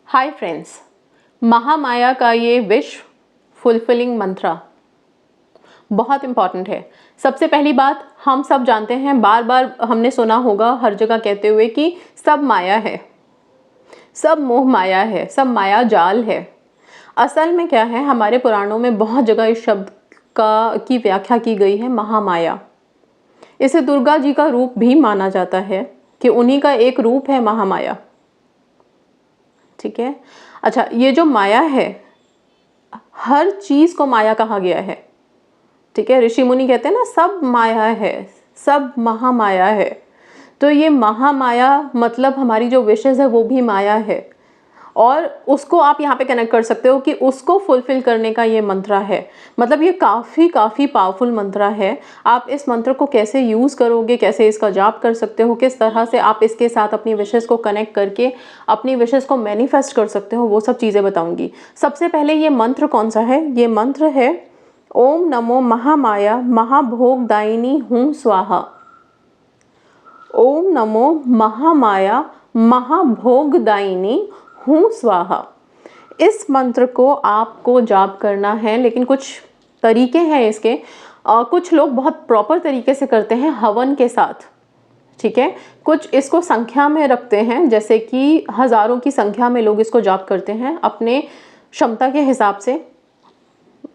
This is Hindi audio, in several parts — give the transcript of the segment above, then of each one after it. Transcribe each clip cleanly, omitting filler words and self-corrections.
हाय फ्रेंड्स, महामाया का ये विश फुलफिलिंग मंत्र बहुत इम्पॉर्टेंट है। सबसे पहली बात, हम सब जानते हैं, बार बार हमने सुना होगा हर जगह कहते हुए कि सब माया है, सब मोह माया है, सब माया जाल है। असल में क्या है, हमारे पुराणों में बहुत जगह इस शब्द की व्याख्या की गई है, महामाया। इसे दुर्गा जी का रूप भी माना जाता है कि उन्हीं का एक रूप है महामाया। ठीक है। अच्छा, ये जो माया है, हर चीज को माया कहा गया है। ठीक है, ऋषि मुनि कहते हैं ना, सब माया है, सब महामाया है। तो ये महामाया मतलब हमारी जो विशेष है वो भी माया है, और उसको आप यहाँ पे कनेक्ट कर सकते हो कि उसको फुलफिल करने का ये मंत्र है। मतलब ये काफ़ी पावरफुल मंत्र है। आप इस मंत्र को कैसे यूज़ करोगे, कैसे इसका जाप कर सकते हो, किस तरह से आप इसके साथ अपनी विशेष को कनेक्ट करके अपनी विशेष को मैनिफेस्ट कर सकते हो, वो सब चीज़ें बताऊँगी। सबसे पहले ये मंत्र कौन सा है? ये मंत्र है ओम नमो महामाया महाभोगदायिनी हूँ स्वाहा। ओम नमो महामाया महाभोगदायिनी हूँ स्वाहा। इस मंत्र को आपको जाप करना है, लेकिन कुछ तरीके हैं इसके। कुछ लोग बहुत प्रॉपर तरीके से करते हैं हवन के साथ। ठीक है, कुछ इसको संख्या में रखते हैं, जैसे कि हजारों की संख्या में लोग इसको जाप करते हैं अपने क्षमता के हिसाब से,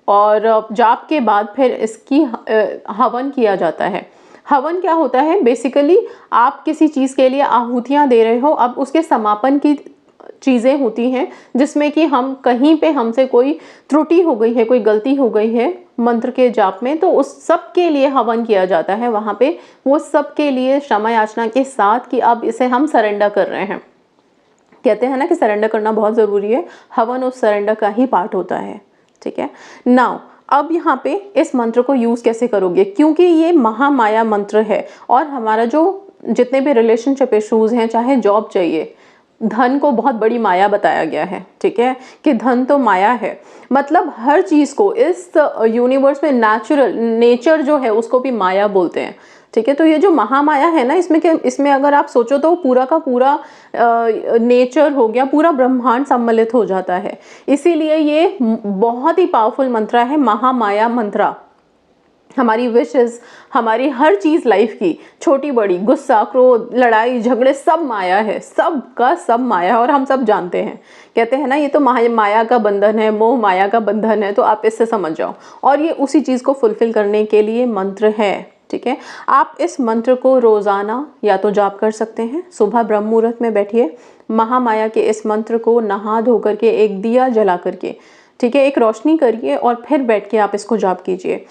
और जाप के बाद फिर इसकी हवन किया जाता है। हवन क्या होता है? बेसिकली आप किसी चीज़ के लिए आहुतियाँ दे रहे हो, अब उसके समापन की चीज़ें होती हैं जिसमें कि हम कहीं पे हमसे कोई त्रुटि हो गई है, कोई गलती हो गई है मंत्र के जाप में, तो उस सब के लिए हवन किया जाता है वहाँ पे। वो सब के लिए क्षमा याचना के साथ कि अब इसे हम सरेंडर कर रहे हैं। कहते हैं ना कि सरेंडर करना बहुत ज़रूरी है, हवन उस सरेंडर का ही पार्ट होता है। ठीक है। नाउ अब यहाँ पे इस मंत्र को यूज़ कैसे करोगे, क्योंकि ये महामाया मंत्र है और हमारा जो जितने भी रिलेशनशिप इशूज़ हैं, चाहे जॉब चाहिए, धन को बहुत बड़ी माया बताया गया है। ठीक है, कि धन तो माया है। मतलब हर चीज़ को इस यूनिवर्स में नेचर जो है उसको भी माया बोलते हैं। ठीक है, तो ये जो महामाया है ना, इसमें अगर आप सोचो तो पूरा का पूरा नेचर हो गया, पूरा ब्रह्मांड सम्मिलित हो जाता है। इसीलिए ये बहुत ही पावरफुल मंत्र है, महामाया मंत्र। हमारी विशेस, हमारी हर चीज़ लाइफ की, छोटी बड़ी, गुस्सा, क्रोध, लड़ाई झगड़े, सब माया है, सब का सब माया है, और हम सब जानते हैं। कहते हैं ना, ये तो माया का बंधन है, मोह माया का बंधन है। तो आप इससे समझ जाओ, और ये उसी चीज़ को फुलफिल करने के लिए मंत्र है। ठीक है, आप इस मंत्र को रोज़ाना या तो जाप कर सकते हैं, सुबह ब्रह्म मुहूर्त में बैठिए, महामाया के इस मंत्र को नहा धो करके, एक दिया जला करके, ठीक है, एक रोशनी करिए, और फिर बैठ के आप इसको जाप कीजिए।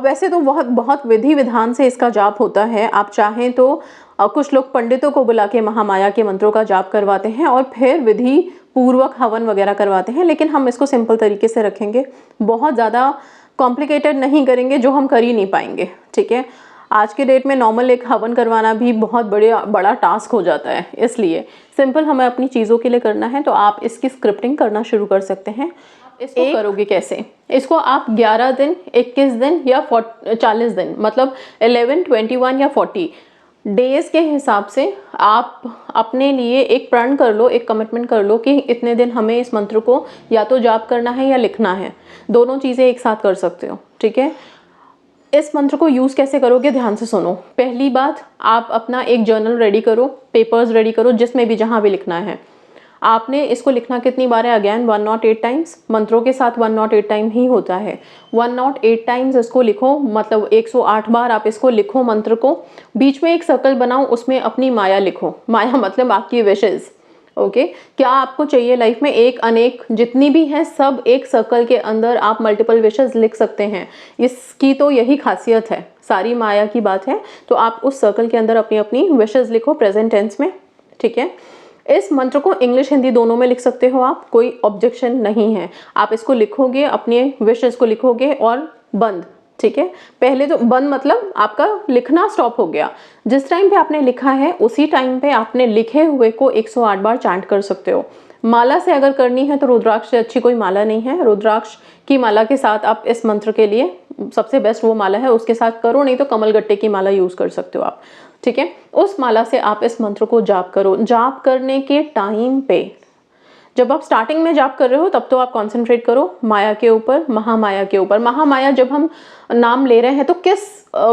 वैसे तो बहुत विधि विधान से इसका जाप होता है। आप चाहें तो कुछ लोग पंडितों को बुला के महामाया के मंत्रों का जाप करवाते हैं और फिर विधि पूर्वक हवन वगैरह करवाते हैं, लेकिन हम इसको सिंपल तरीके से रखेंगे, बहुत ज़्यादा कॉम्प्लिकेटेड नहीं करेंगे जो हम कर ही नहीं पाएंगे। ठीक है, आज के डेट में नॉर्मल एक हवन करवाना भी बहुत बड़ा टास्क हो जाता है, इसलिए सिंपल हमें अपनी चीज़ों के लिए करना है। तो आप इसकी स्क्रिप्टिंग करना शुरू कर सकते हैं। इसको करोगे कैसे? इसको आप 11 दिन, 21 दिन या 40 दिन, मतलब 11, 21 या 40 डेज के हिसाब से आप अपने लिए एक प्रण कर लो, एक कमिटमेंट कर लो कि इतने दिन हमें इस मंत्र को या तो जाप करना है या लिखना है। दोनों चीज़ें एक साथ कर सकते हो। ठीक है, इस मंत्र को यूज़ कैसे करोगे, ध्यान से सुनो। पहली बात, आप अपना एक जर्नल रेडी करो, पेपर्स रेडी करो, जिसमें भी जहाँ भी लिखना है। आपने इसको लिखना कितनी बार है? Again 108 times. मंत्रों के साथ 108 टाइम ही होता है। 108 टाइम्स इसको लिखो, मतलब 108 बार आप इसको लिखो मंत्र को। बीच में एक सर्कल बनाओ, उसमें अपनी माया लिखो। माया मतलब आपकी विशेस। ओके, क्या आपको चाहिए लाइफ में? एक अनेक जितनी भी हैं, सब एक सर्कल के अंदर आप मल्टीपल विशेस लिख सकते हैं। इसकी तो यही खासियत है, सारी माया की बात है। तो आप उस सर्कल के अंदर अपनी अपनी विशेस लिखो प्रेजेंट टेंस में। ठीक है, इस मंत्र को इंग्लिश हिंदी दोनों में लिख सकते हो आप, कोई ऑब्जेक्शन नहीं है। आप इसको लिखोगे, अपने विशेस को लिखोगे और बंद। ठीक है, पहले तो बंद मतलब आपका लिखना स्टॉप हो गया। जिस टाइम पे आपने लिखा है उसी टाइम पे आपने लिखे हुए को 108 बार चांट कर सकते हो। माला से अगर करनी है तो रुद्राक्ष से अच्छी कोई माला नहीं है। रुद्राक्ष की माला के साथ आप इस मंत्र के लिए सबसे बेस्ट वो माला है, उसके साथ करो, नहीं तो कमलगट्टे की माला यूज कर सकते हो आप। ठीक है, उस माला से आप इस मंत्र को जाप करो। जाप करने के टाइम पे जब आप स्टार्टिंग में जाप कर रहे हो तब तो आप कंसंट्रेट करो माया के ऊपर, महामाया के ऊपर। महामाया जब हम नाम ले रहे हैं तो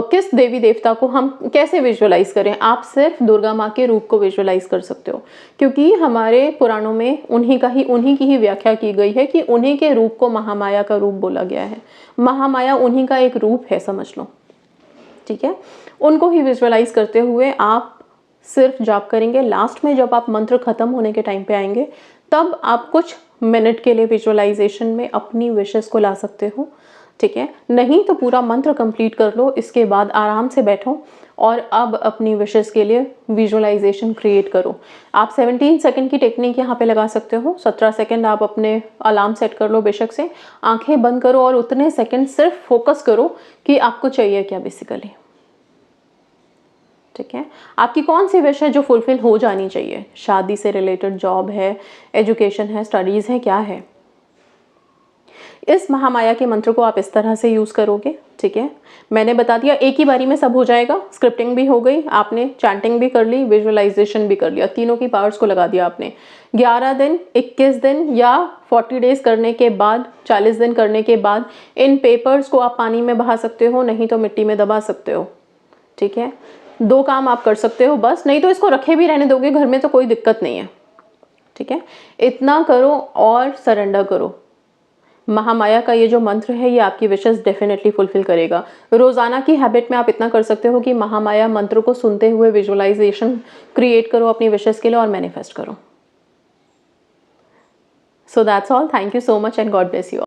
किस देवी देवता को हम कैसे विजुअलाइज करें? आप सिर्फ दुर्गा माँ के रूप को विजुअलाइज कर सकते हो, क्योंकि हमारे पुराणों में उन्हीं की ही व्याख्या की गई है कि उन्हीं के रूप को महामाया का रूप बोला गया है। महामाया उन्हीं का एक रूप है, समझ लो, ठीक है। उनको ही विजुअलाइज करते हुए आप सिर्फ जाप करेंगे। लास्ट में जब आप मंत्र खत्म होने के टाइम पे आएंगे तब आप कुछ मिनट के लिए विजुअलाइजेशन में अपनी विशेस को ला सकते हो, ठीक है। नहीं तो पूरा मंत्र कंप्लीट कर लो, इसके बाद आराम से बैठो और अब अपनी विशेस के लिए विजुअलाइजेशन क्रिएट करो। आप 17 सेकंड की टेक्निक यहाँ पे लगा सकते हो। 17 सेकंड आप अपने अलार्म सेट कर लो बेशक से, आंखें बंद करो और उतने सेकंड सिर्फ फोकस करो कि आपको चाहिए क्या बेसिकली, ठीक है। आपकी कौन सी विश है जो फुलफिल हो जानी चाहिए? शादी से रिलेटेड, जॉब है, एजुकेशन है, स्टडीज है, क्या है? इस महामाया के मंत्र को आप इस तरह से यूज करोगे, ठीक है। मैंने बता दिया, एक ही बारी में सब हो जाएगा। स्क्रिप्टिंग भी हो गई, आपने चैंटिंग भी कर ली, विजुअलाइजेशन भी कर लिया, तीनों की पावर्स को लगा दिया आपने। 11 दिन, 21 दिन या 40 डेज करने के बाद, 40 दिन करने के बाद इन पेपर्स को आप पानी में बहा सकते हो, नहीं तो मिट्टी में दबा सकते हो, ठीक है। 2 काम आप कर सकते हो बस, नहीं तो इसको रखे भी रहने दोगे घर में तो कोई दिक्कत नहीं है, ठीक है। इतना करो और सरेंडर करो। महामाया का ये जो मंत्र है ये आपकी विशेस डेफिनेटली फुलफिल करेगा। रोजाना की हैबिट में आप इतना कर सकते हो कि महामाया मंत्र को सुनते हुए विजुअलाइजेशन क्रिएट करो अपनी विशेस के लिए और मैनिफेस्ट करो। So that's all. Thank you so much and God bless you.